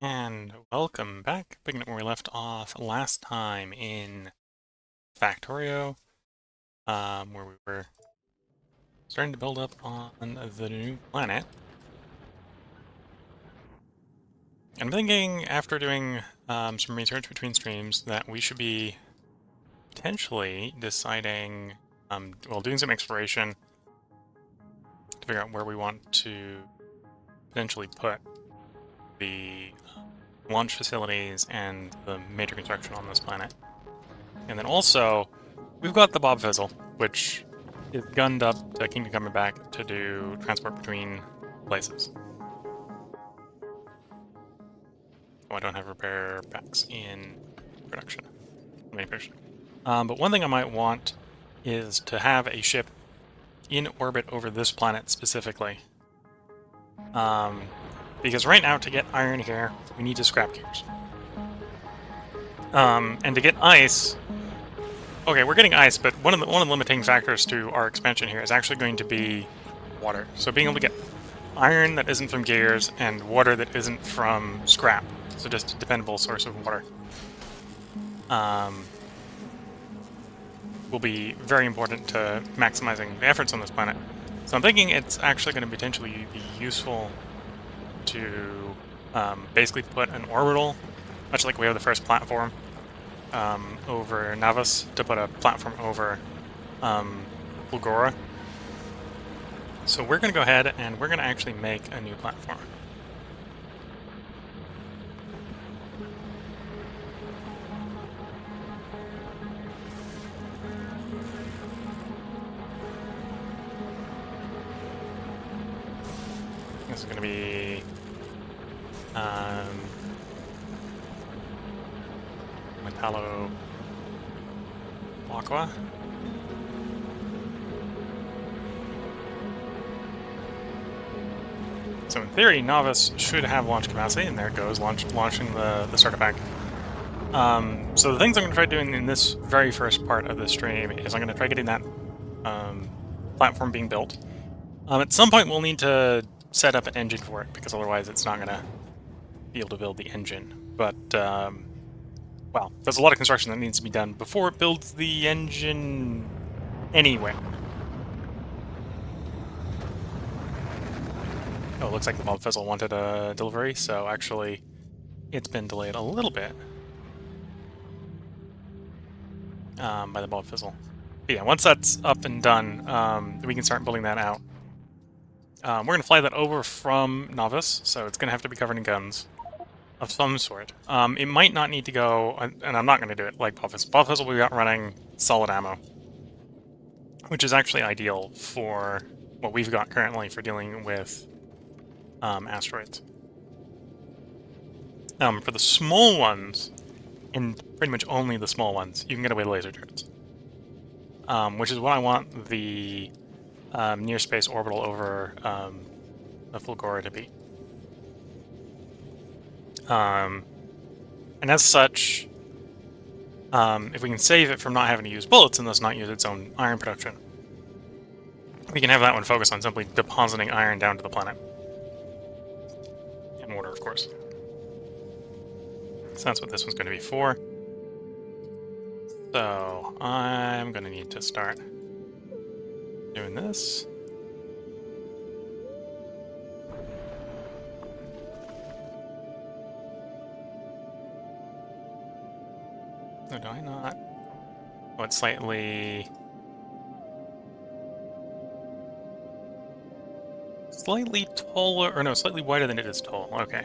And welcome back, picking up where we left off last time in Factorio, where we were starting to build up on the new planet. And I'm thinking, after doing some research between streams, that we should be potentially deciding, well, doing some exploration to figure out where we want to potentially put the launch facilities and the major construction on this planet. And then also, we've got the Bob Fizzle, which is gunned up to Kingdom Coming Back to do transport between places. Oh, I don't have repair packs in production. Manufacturing. But one thing I might want is to have a ship in orbit over this planet specifically. Because right now, to get iron here, we need to scrap gears. And to get ice... Okay, we're getting ice, but one of the limiting factors to our expansion here is actually going to be water. So being able to get iron that isn't from gears and water that isn't from scrap. So just a dependable source of water. Will be very important to maximizing the efforts on this planet. So I'm thinking it's actually going to potentially be useful to basically put an orbital, much like we have the first platform, over Navas, to put a platform over Fulgora. So we're going to go ahead and we're going to actually make a new platform. This is going to be Metallo Aqua. So in theory, Novice should have launch capacity, and there it goes, launching the starter pack. So the things I'm going to try doing in this very first part of the stream is I'm going to try getting that platform being built. At some point, we'll need to set up an engine for it, because otherwise it's not going to be able to build the engine. But, well, there's a lot of construction that needs to be done before it builds the engine anyway. Oh, it looks like the Bob Fizzle wanted a delivery, so actually it's been delayed a little bit by the Bob Fizzle. But yeah, once that's up and done, we can start building that out. We're going to fly that over from Novice, so it's going to have to be covered in guns of some sort. It might not need to go, and I'm not going to do it like Bob Fizzle. Bob Fizzle, we've got running solid ammo, which is actually ideal for what we've got currently for dealing with asteroids. For the small ones, and pretty much only the small ones, you can get away with laser turrets. Which is what I want the near space orbital over the Fulgora to be. And as such, if we can save it from not having to use bullets and thus not use its own iron production, we can have that one focus on simply depositing iron down to the planet. In water, of course. So that's what this one's going to be for. So I'm going to need to start doing this. No, do I not? Oh, it's slightly taller, or no, slightly wider than it is tall. Okay.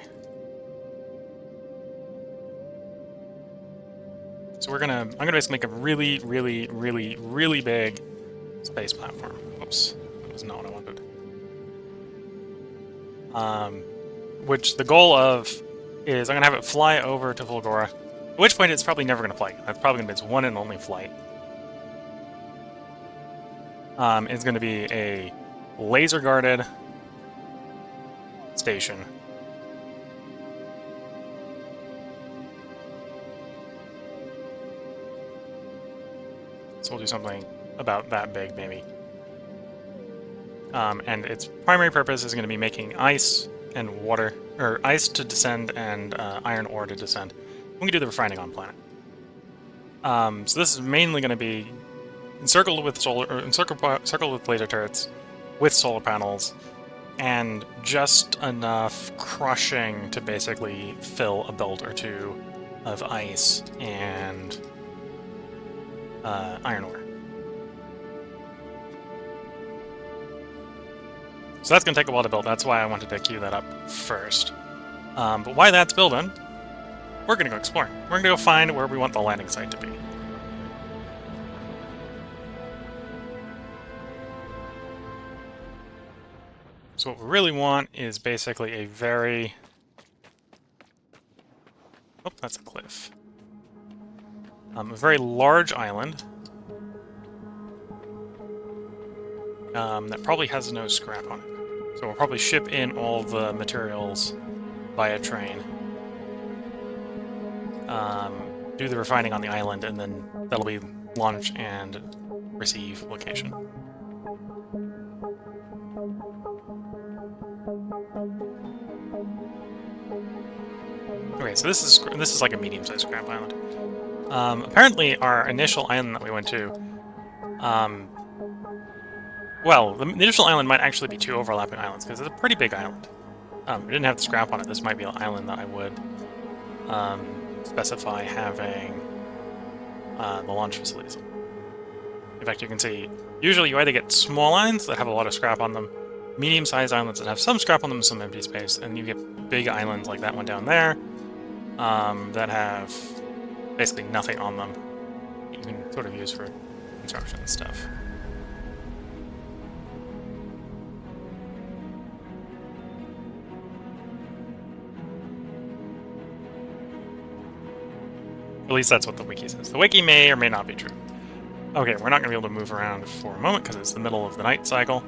So I'm gonna basically make a really, really, really, really big space platform. Oops, that was not what I wanted. Which the goal of is I'm gonna have it fly over to Fulgora, at which point it's probably never gonna fly. That's probably gonna be its one and only flight. It's gonna be a laser-guarded station. So we'll do something about that big, maybe. And its primary purpose is going to be making ice and water or ice to descend and iron ore to descend. We can do the refining on planet. So this is mainly going to be encircled with encircled with laser turrets, with solar panels, and just enough crushing to basically fill a belt or two of ice and iron ore. So that's going to take a while to build. That's why I wanted to queue that up first. But while that's building, we're going to go explore. We're going to go find where we want the landing site to be. So what we really want is basically a very... Oh, that's a cliff. A very large island that probably has no scrap on it. So we'll probably ship in all the materials via train. Do the refining on the island, and then that'll be launch and receive location. Okay, so this is like a medium-sized scrap island. Apparently, our initial island that we went to, well, the initial island might actually be two overlapping islands because it's a pretty big island. We didn't have the scrap on it. This might be an island that I would specify having the launch facilities. In fact, you can see, usually you either get small islands that have a lot of scrap on them, medium-sized islands that have some scrap on them and some empty space, and you get big islands like that one down there that have basically nothing on them that you can sort of use for construction and stuff. At least that's what the wiki says. The wiki may or may not be true. Okay, we're not going to be able to move around for a moment because it's the middle of the night cycle.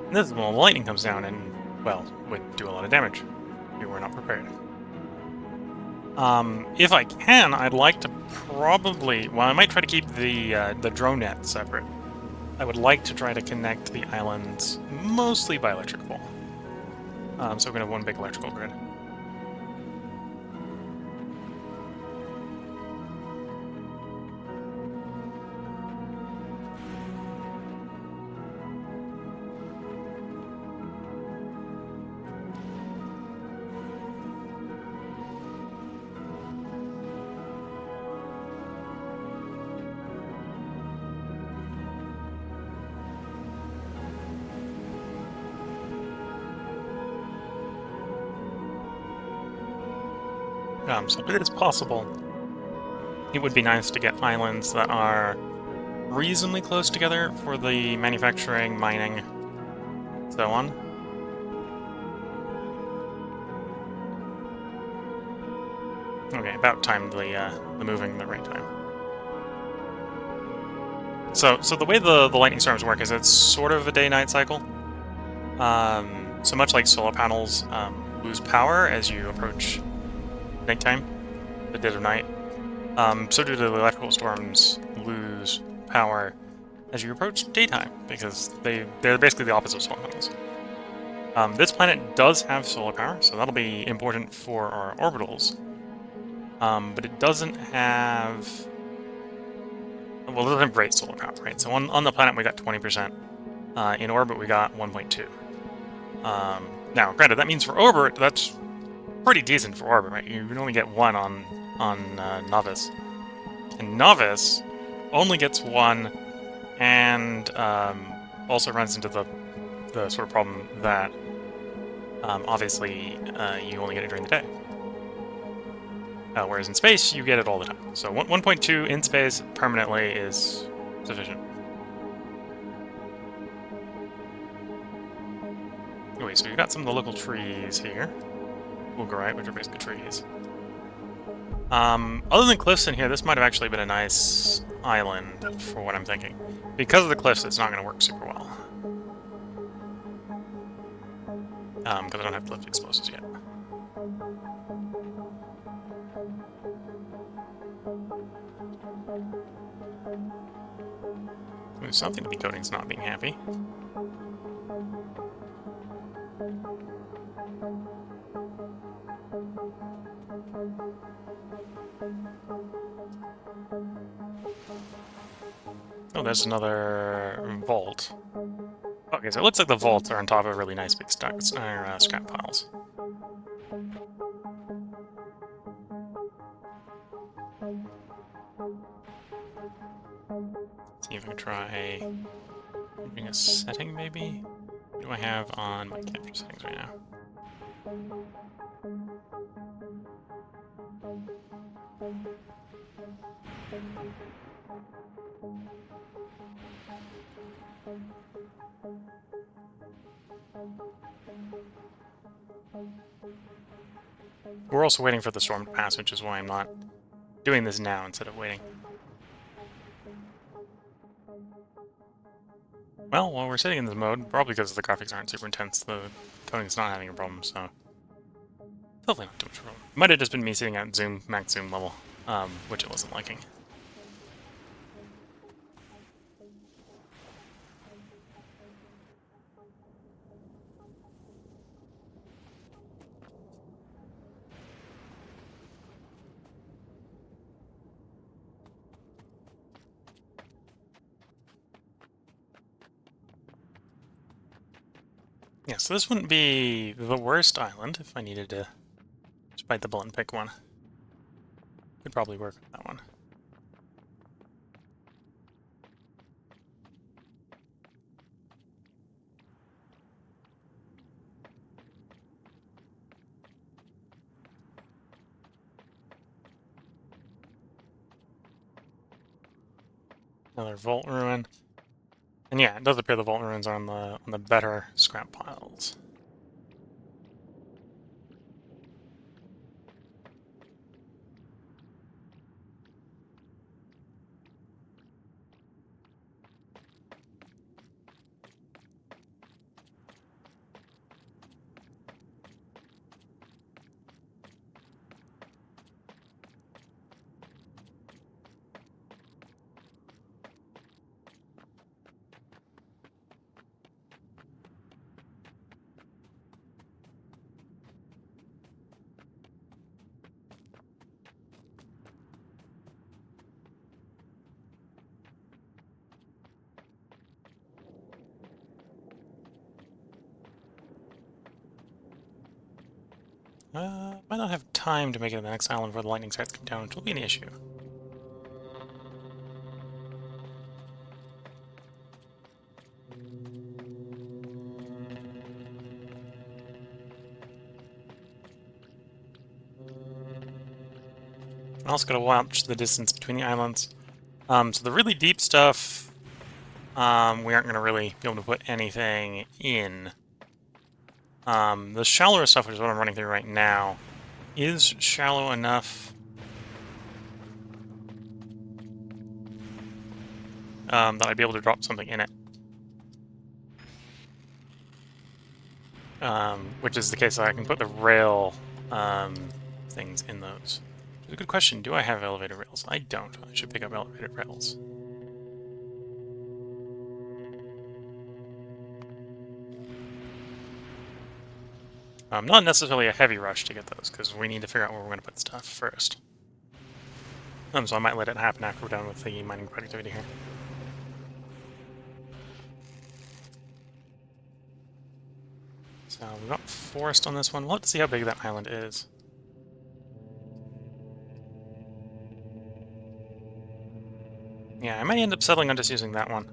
And this is when the lightning comes down and, well, would do a lot of damage. We were not prepared. If I can, I'd like to probably... Well, I might try to keep the drone net separate. I would like to try to connect the islands mostly by electric pole. So we're going to have one big electrical grid. So if it is possible, it would be nice to get islands that are reasonably close together for the manufacturing, mining, so on. Okay, about time the moving the right time. So the way the lightning storms work is it's sort of a day-night cycle. So much like solar panels lose power as you approach nighttime, the dead of night. So do the electrical storms lose power as you approach daytime, because they're basically the opposite of solar panels. This planet does have solar power, so that'll be important for our orbitals. But it doesn't have... Well, it doesn't have great solar power, right? So on the planet we got 20%. In orbit we got 1.2. Now, granted, that means for orbit, that's pretty decent for orbit, right? You can only get 1 on Novice. And Novice only gets 1, and also runs into the sort of problem that obviously you only get it during the day. Whereas in space, you get it all the time. So 1.2 in space permanently is sufficient. Anyway, so we've got some of the local trees here. Fulgora, which are basically trees. Other than cliffs in here, this might have actually been a nice island, for what I'm thinking. Because of the cliffs, it's not going to work super well. Because I don't have to lift explosives yet. There's something to be coding's not being happy. Oh, there's another vault. Okay, so it looks like the vaults are on top of really nice big scrap piles. See if I can try moving a setting, maybe? What do I have on my capture settings right now? We're also waiting for the storm to pass, which is why I'm not doing this now instead of waiting. Well, while we're sitting in this mode, probably because the graphics aren't super intense, the coding's not having a problem, so hopefully not too much problem. Might have just been me sitting at max zoom level, which it wasn't liking. Yeah, so this wouldn't be the worst island if I needed to just bite the bullet and pick one. Could probably work with that one. Another vault ruin. And yeah, it does appear the vault ruins are on the better scrap piles. Might not have time to make it to the next island before the lightning starts to come down, which will be an issue. I'm also going to watch the distance between the islands. So the really deep stuff, we aren't going to really be able to put anything in. The shallower stuff, which is what I'm running through right now, is shallow enough that I'd be able to drop something in it. Which is the case that I can put the rail things in those. It's a good question. Do I have elevated rails? I don't. I should pick up elevated rails. Not necessarily a heavy rush to get those, because we need to figure out where we're going to put stuff first. So I might let it happen after we're done with the mining productivity here. So we've got forest on this one. We'll have to see how big that island is. Yeah, I might end up settling on just using that one.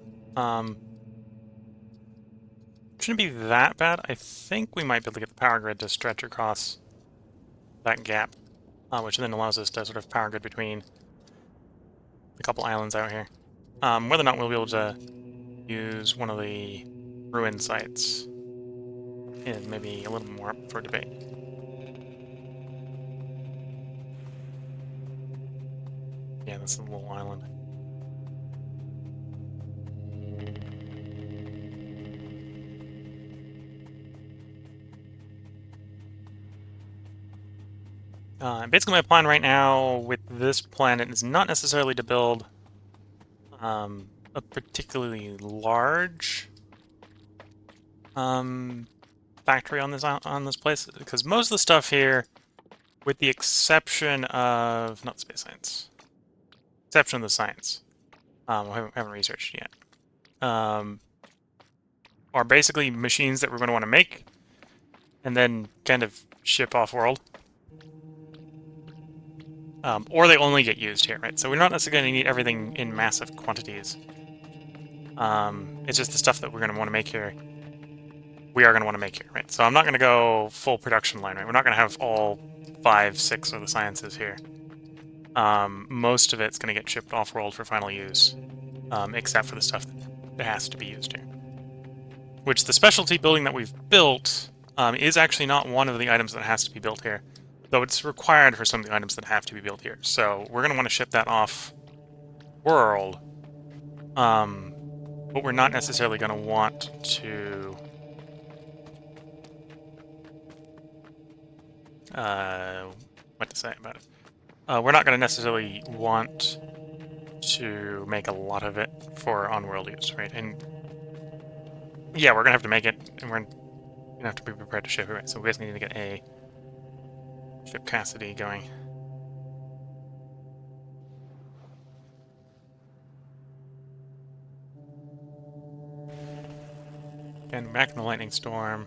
Shouldn't be that bad. I think we might be able to get the power grid to stretch across that gap, which then allows us to sort of power grid between a couple islands out here. Whether or not we'll be able to use one of the ruin sites is maybe a little more up for debate. Yeah, that's a little island. Basically, my plan right now with this planet is not necessarily to build a particularly large factory on this place, because most of the stuff here with the exception of, not space science, exception of the science, I haven't researched yet, are basically machines that we're going to want to make and then kind of ship off-world. Or they only get used here, right? So we're not necessarily going to need everything in massive quantities. It's just the stuff that we're going to want to make here. We are going to want to make here, right? So I'm not going to go full production line, right? We're not going to have all 5, 6 of the sciences here. Most of it's going to get shipped off-world for final use, except for the stuff that has to be used here. Which the specialty building that we've built is actually not one of the items that has to be built here, though it's required for some of the items that have to be built here. So we're going to want to ship that off-world, but we're not necessarily going to want to... what to say about it? We're not going to necessarily want to make a lot of it for on-world use, right? And yeah, we're going to have to make it, and we're going to have to be prepared to ship it, right? So we basically need to get a ship Cassidy going. And back in the lightning storm,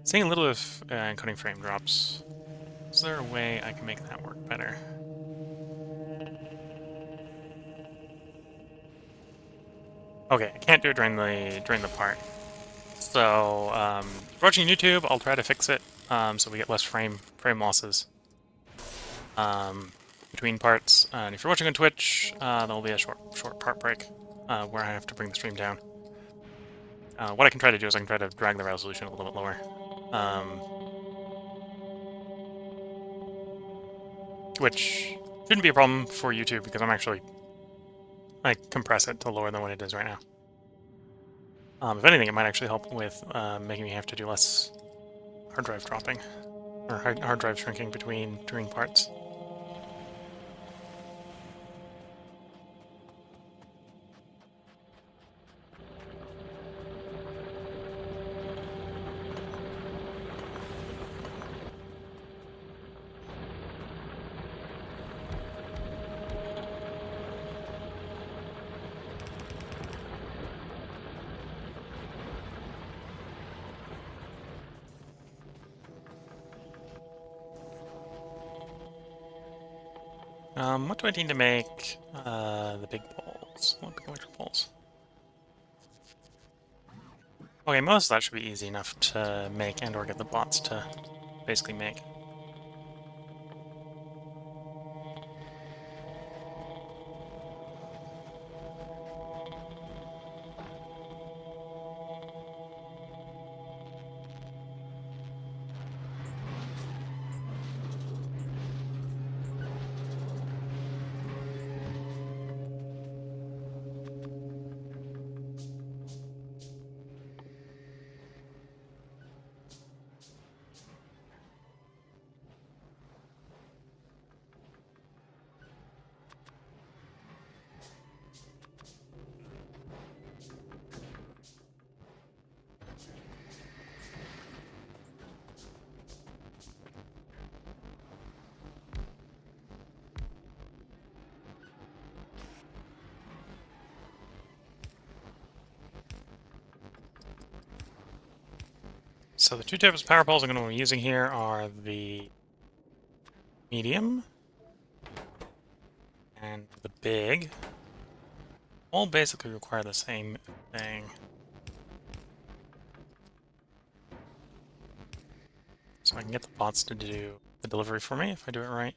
seeing a little of encoding frame drops. Is there a way I can make that work better? Okay, I can't do it during the part. So, if you're watching YouTube, I'll try to fix it so we get less frame losses between parts. And if you're watching on Twitch, there'll be a short part break where I have to bring the stream down. What I can try to do is I can try to drag the resolution a little bit lower, which shouldn't be a problem for YouTube because I compress it to lower than what it is right now. If anything, it might actually help with making me have to do less hard drive dropping, or hard drive shrinking between parts. What do I need to make the big poles? What big electric poles? Okay, most of that should be easy enough to make and or get the bots to basically make. So the two types of power poles I'm going to be using here are the medium and the big. All basically require the same thing. So I can get the bots to do the delivery for me if I do it right.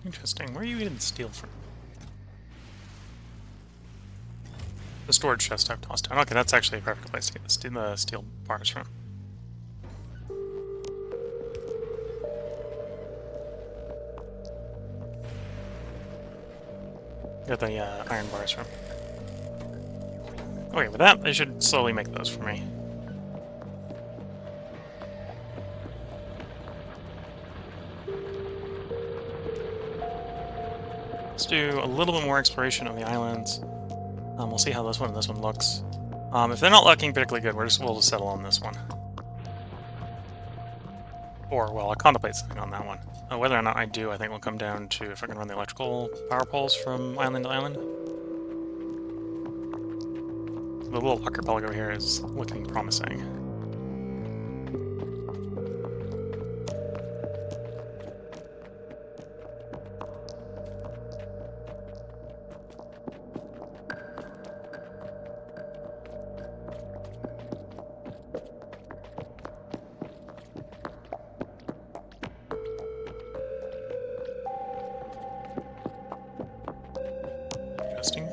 Interesting. Where are you getting steel from? The storage chest I've tossed down. Okay, that's actually a perfect place to get the steel bars from. Get the iron bars from. Okay, with that, they should slowly make those for me. Let's do a little bit more exploration of the islands. We'll see how this one and this one looks. If they're not looking particularly good, we'll just settle on this one. Or, well, I'll contemplate something on that one. Whether or not I do, I think will come down to if I can run the electrical power poles from island to island. The little archipelago here is looking promising. Interesting.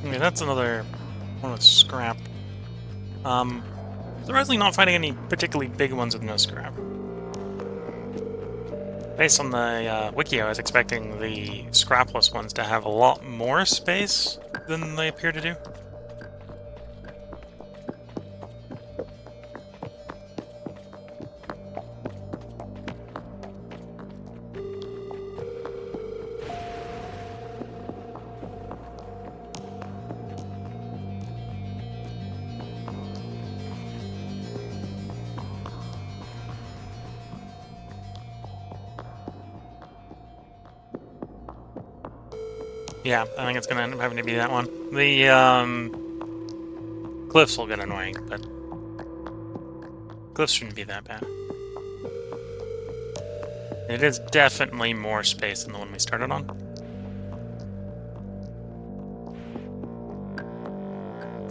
Okay, that's another one with scrap. Surprisingly not finding any particularly big ones with no scrap. Based on the wiki, I was expecting the scrapless ones to have a lot more space than they appear to do. Yeah, I think it's gonna end up having to be that one. The cliffs will get annoying, but cliffs shouldn't be that bad. It is definitely more space than the one we started on.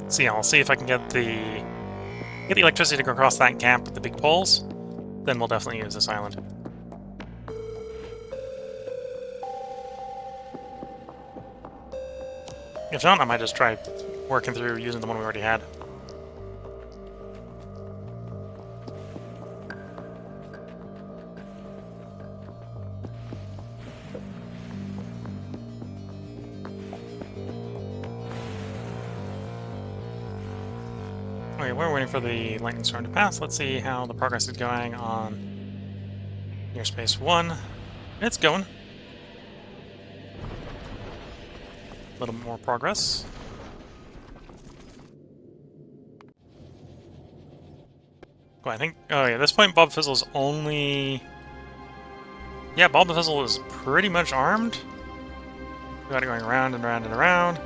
So yeah, I'll see if I can get the electricity to go across that gap with the big poles. Then we'll definitely use this island. If not, I might just try working through using the one we already had. Okay, we're waiting for the lightning storm to pass. Let's see how the progress is going on near space 1. It's going. A little more progress. Oh, I think... Oh, yeah, at this point, Bob Fizzle's only... Yeah, Bob the Fizzle is pretty much armed. We got it going around and around and around.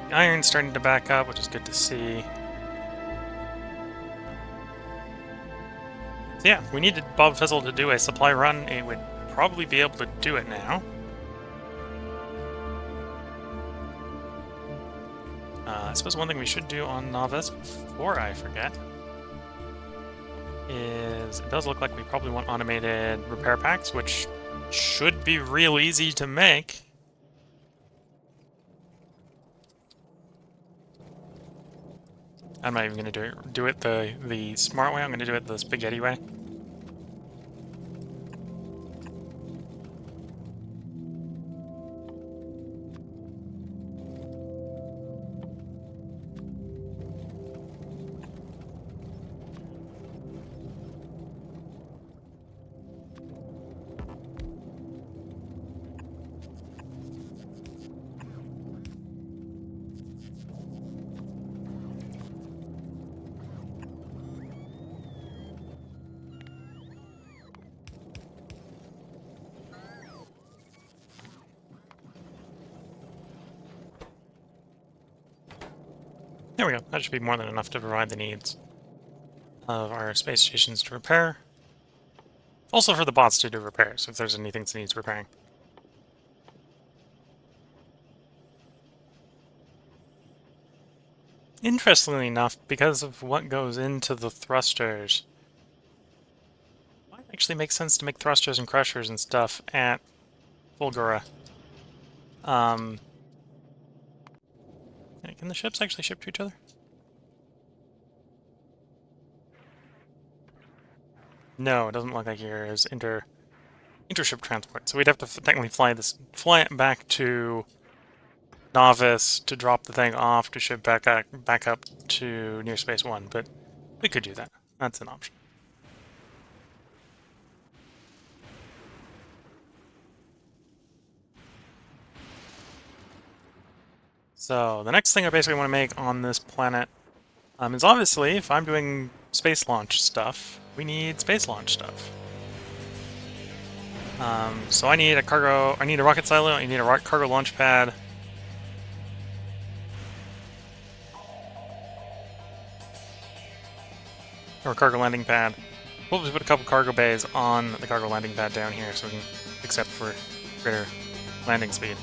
The iron's starting to back up, which is good to see. So yeah, we needed Bob Fizzle to do a supply run. It would probably be able to do it now. I suppose one thing we should do on Novice, before I forget, is it does look like we probably want automated repair packs, which should be real easy to make. I'm not even going to do it the smart way. I'm going to do it the spaghetti way. There we go. That should be more than enough to provide the needs of our space stations to repair. Also for the bots to do repairs, if there's anything that needs repairing. Interestingly enough, because of what goes into the thrusters, it might actually make sense to make thrusters and crushers and stuff at Fulgora. Um, can the ships actually ship to each other? No, it doesn't look like here is intership transport. So we'd have to technically fly it back to Novice to drop the thing off to ship back up to Near Space One. But we could do that. That's an option. So the next thing I basically want to make on this planet is obviously if I'm doing space launch stuff, we need space launch stuff. So I need a rocket silo, I need a cargo launch pad. Or a cargo landing pad. We'll just put a couple cargo bays on the cargo landing pad down here so we can accept for greater landing speed.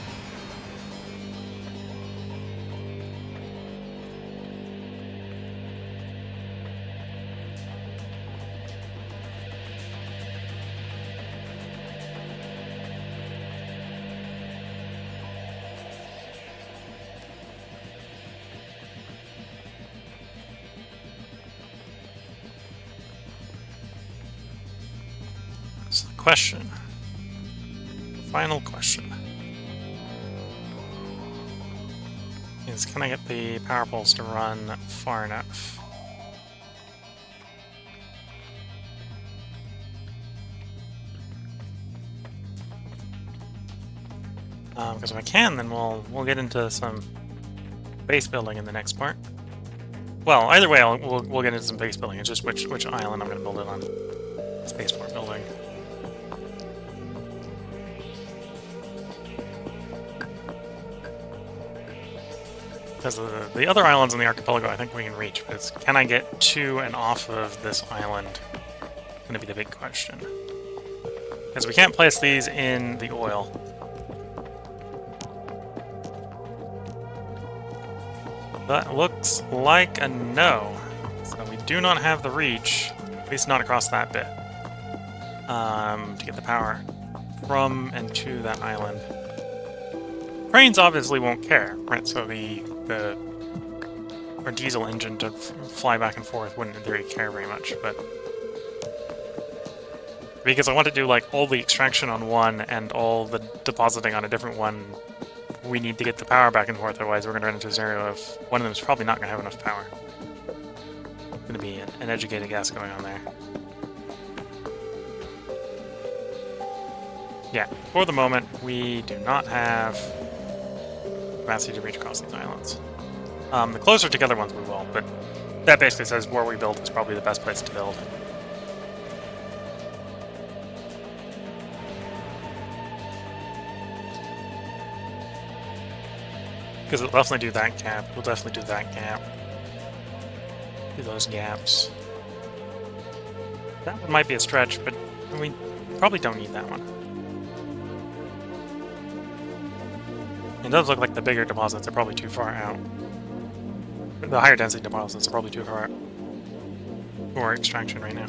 So the question, final question, is can I get the power poles to run far enough? Because if I can, then we'll get into some base building in the next part. Well, either way, we'll get into some base building. It's just which island I'm going to build it on. Spaceport building. Because the other islands in the archipelago, I think we can reach. But can I get to and off of this island? Going to be the big question. Because we can't place these in the oil. That looks like a no. So we do not have the reach, at least not across that bit, to get the power from and to that island. Trains obviously won't care, right? So our diesel engine to fly back and forth wouldn't in theory care very much, but because I want to do like all the extraction on one and all the depositing on a different one, we need to get the power back and forth, otherwise we're going to run into a scenario of one of them is probably not going to have enough power. Going to be an educated guess going on there. Yeah, for the moment, we do not have capacity to reach across these islands. The closer together ones we will, but that basically says where we build is probably the best place to build. Because we'll definitely do that gap, we'll definitely do that gap. Do those gaps. That one might be a stretch, but we probably don't need that one. It does look like the bigger deposits are probably too far out. The higher density deposits are probably too far out for extraction right now.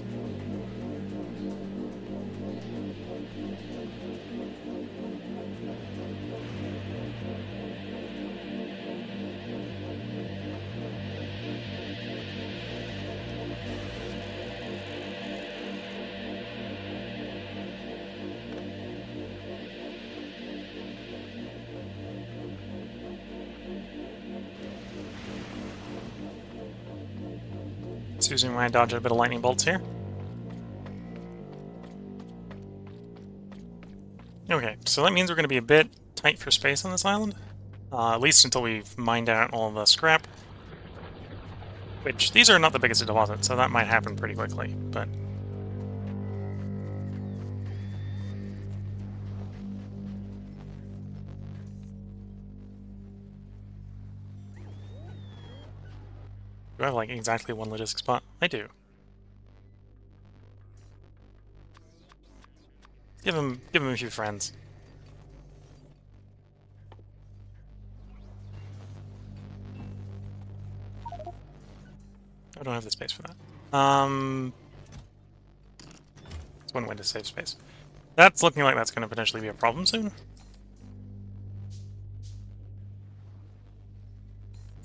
Susan might dodge a bit of lightning bolts here. Okay, so that means we're going to be a bit tight for space on this island. At least until we've mined out all the scrap. Which, these are not the biggest deposits, so that might happen pretty quickly, but... Do I have, like, exactly one logistic spot? I do. Give him a few friends. I don't have the space for that. It's one way to save space. That's looking like that's going to potentially be a problem soon.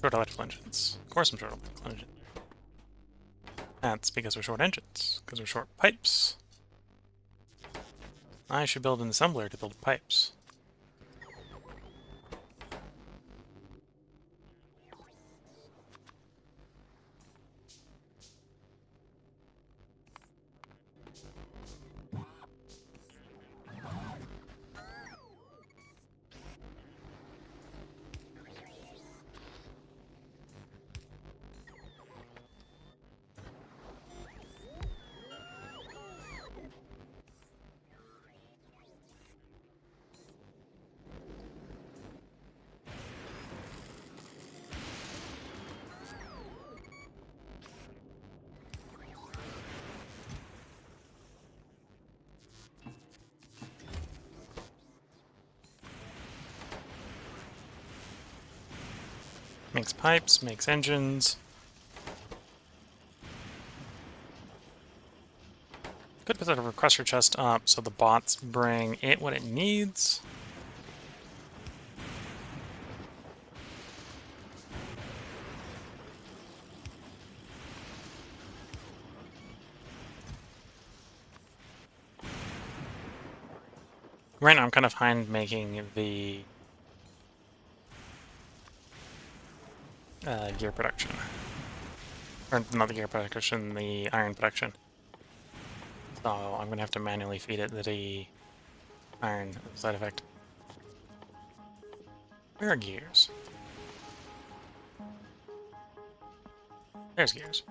Short electrical engines. Of course I'm short electrical engines. That's because we're short engines. Because we're short pipes. I should build an assembler to build pipes. Makes pipes, makes engines. Could put that a requester chest up so the bots bring it what it needs. Right now I'm kind of behind making the gear production. Or not the gear production, the iron production. So I'm going to have to manually feed it the iron side effect. Where are gears? There's gears.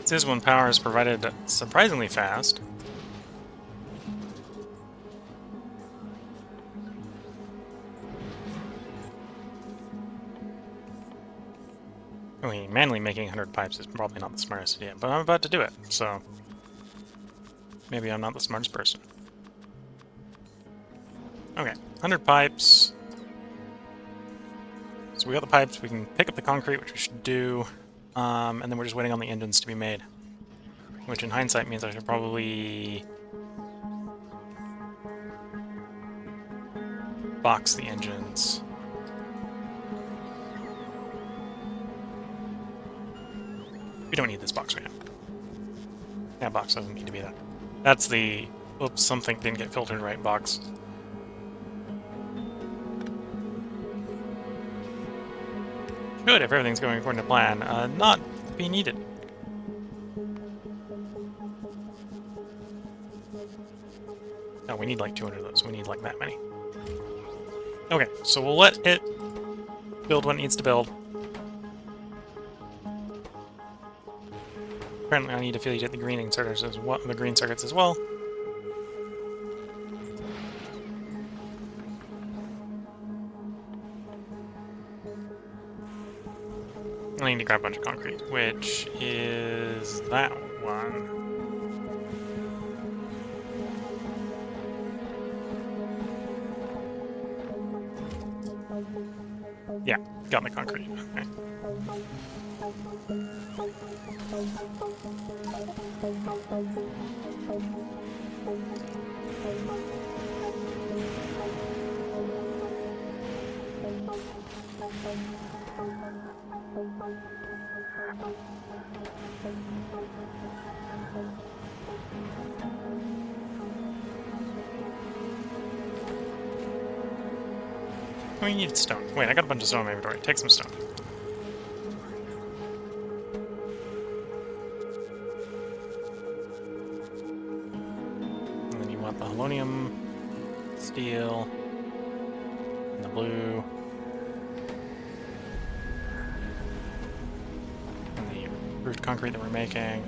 This is when power is provided surprisingly fast. I mean, manually making 100 pipes is probably not the smartest idea, but I'm about to do it, so maybe I'm not the smartest person. Okay, 100 pipes. So we got the pipes, we can pick up the concrete, which we should do, and then we're just waiting on the engines to be made. Which in hindsight means I should probably box the engines. We don't need this box right now. That box doesn't need to be that. That's the, oops, something didn't get filtered right box. Should, if everything's going according to plan, not be needed. No, we need like 200 of those. We need like that many. Okay, so we'll let it build what it needs to build. Apparently I need to feed it the green inserters as well, the green circuits as well. I need to grab a bunch of concrete, which is that one. Yeah, got the concrete. Okay. We need stone. Wait, I got a bunch of stone in my inventory. Take some stone. And then you want the halonium, steel, and the blue. roofed concrete that we're making.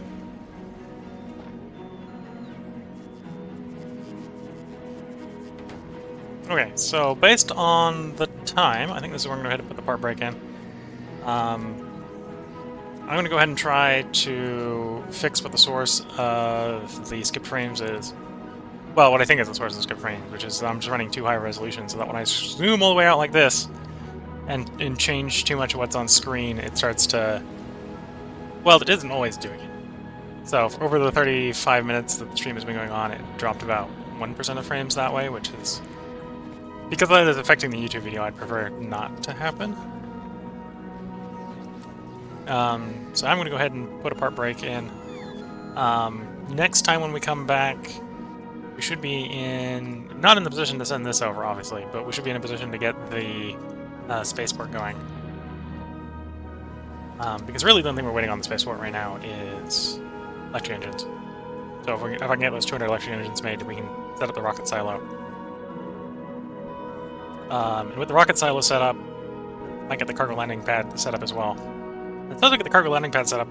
Okay, so based on the time, I think this is where I'm going to go ahead and put the part break in. I'm going to go ahead and try to fix what the source of the skipped frames is. Well, what I think is the source of the skipped frames, which is I'm just running too high resolution so that when I zoom all the way out like this and change too much of what's on screen, it starts to... Well, it isn't always doing it. So for over the 35 minutes that the stream has been going on, it dropped about 1% of frames that way, which is... Because that is affecting the YouTube video, I'd prefer not to happen. So I'm going to go ahead and put a part break in. Next time when we come back, we should be in... Not in the position to send this over, obviously, but we should be in a position to get the spaceport going. Because really the only thing we're waiting on the spaceport right now is electric engines. So if I can get those 200 electric engines made, we can set up the rocket silo. And with the rocket silo set up, I might get the cargo landing pad set up as well. It sounds like the cargo landing pad set up.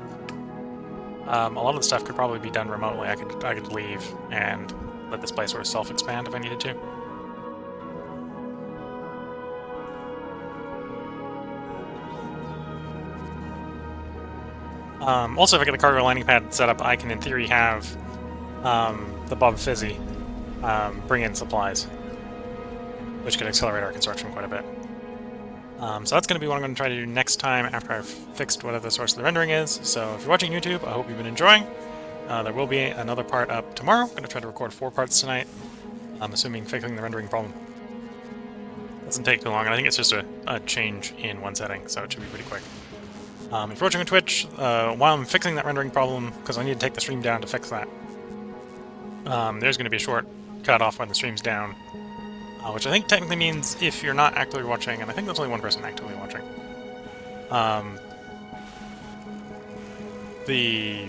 A lot of the stuff could probably be done remotely. I could leave and let this place sort of self-expand if I needed to. Also, if I get the cargo landing pad set up, I can, in theory, have the Bob Fizzy bring in supplies, which could accelerate our construction quite a bit. So that's going to be what I'm going to try to do next time after I've fixed whatever the source of the rendering is. So if you're watching YouTube, I hope you've been enjoying. There will be another part up tomorrow. I'm going to try to record 4 parts tonight. I'm assuming fixing the rendering problem doesn't take too long, and I think it's just a change in one setting, so it should be pretty quick. If you're watching on Twitch, while I'm fixing that rendering problem, because I need to take the stream down to fix that, there's going to be a short cut off when the stream's down. Which I think technically means if you're not actively watching, and I think there's only one person actively watching, the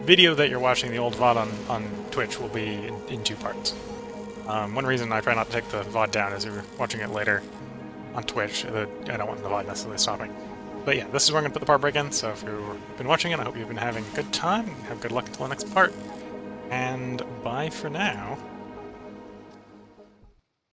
video that you're watching, the old VOD on Twitch, will be in 2 parts. One reason I try not to take the VOD down is if you're watching it later on Twitch, I don't want the VOD necessarily stopping. But yeah, this is where I'm going to put the part break in, so if you've been watching it, I hope you've been having a good time, have good luck until the next part, and bye for now.